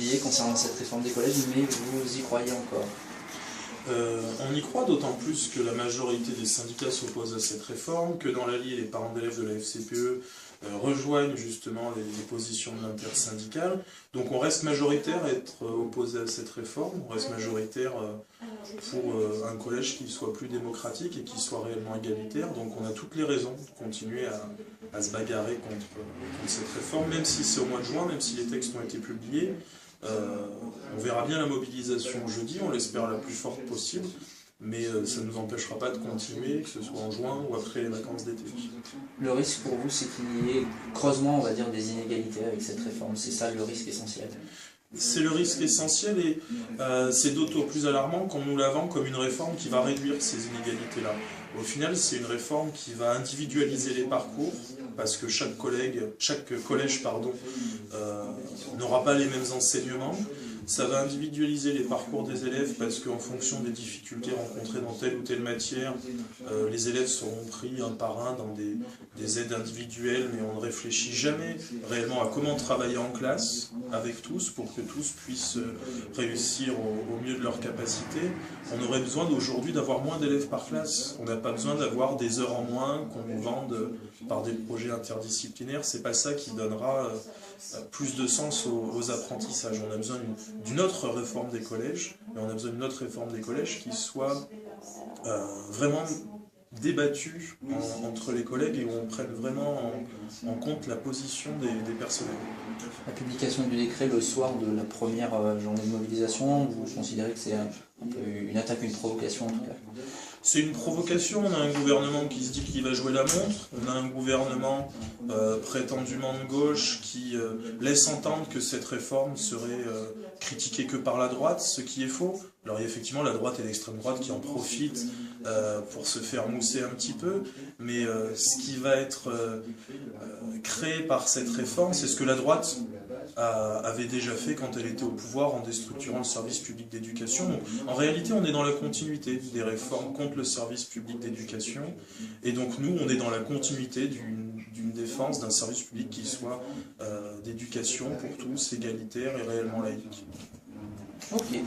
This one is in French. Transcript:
publié concernant cette réforme des collèges, mais vous y croyez encore? On y croit d'autant plus que la majorité des syndicats s'opposent à cette réforme, que dans l'Allier, les parents d'élèves de la FCPE rejoignent justement les positions de l'intersyndicale. Donc on reste majoritaire à être opposé à cette réforme, on reste majoritaire pour un collège qui soit plus démocratique et qui soit réellement égalitaire. Donc on a toutes les raisons de continuer à se bagarrer contre cette réforme, même si c'est au mois de juin, même si les textes ont été publiés. On verra bien la mobilisation jeudi, on l'espère la plus forte possible, mais ça ne nous empêchera pas de continuer, que ce soit en juin ou après les vacances d'été. Le risque pour vous, c'est qu'il y ait creusement, on va dire, des inégalités avec cette réforme. C'est ça le risque essentiel. C'est le risque essentiel et c'est d'autant plus alarmant qu'on nous la vend comme une réforme qui va réduire ces inégalités-là. Au final, c'est une réforme qui va individualiser les parcours, parce que chaque collège n'aura pas les mêmes enseignements. Ça va individualiser les parcours des élèves parce qu'en fonction des difficultés rencontrées dans telle ou telle matière, les élèves seront pris un par un dans des aides individuelles, mais on ne réfléchit jamais réellement à comment travailler en classe avec tous pour que tous puissent réussir au mieux de leurs capacités. On aurait besoin aujourd'hui d'avoir moins d'élèves par classe. On n'a pas besoin d'avoir des heures en moins qu'on nous vende par des projets interdisciplinaires. C'est pas ça qui donnera plus de sens aux apprentissages. On a besoin d'une autre réforme des collèges, et on a besoin d'une autre réforme des collèges qui soit vraiment débattue entre les collègues et où on prenne vraiment en compte la position des personnels. La publication du décret le soir de la première journée de mobilisation, vous considérez que c'est un peu une attaque, une provocation en tout cas? C'est une provocation, on a un gouvernement qui se dit qu'il va jouer la montre, on a un gouvernement prétendument de gauche qui laisse entendre que cette réforme serait critiquée que par la droite, ce qui est faux. Alors il y a effectivement la droite et l'extrême droite qui en profitent pour se faire mousser un petit peu, mais ce qui va être créé par cette réforme, c'est ce que la droite avait déjà fait quand elle était au pouvoir en déstructurant le service public d'éducation. En réalité, on est dans la continuité des réformes contre le service public d'éducation, et donc nous, on est dans la continuité d'une défense d'un service public qui soit d'éducation pour tous, égalitaire et réellement laïque. Ok.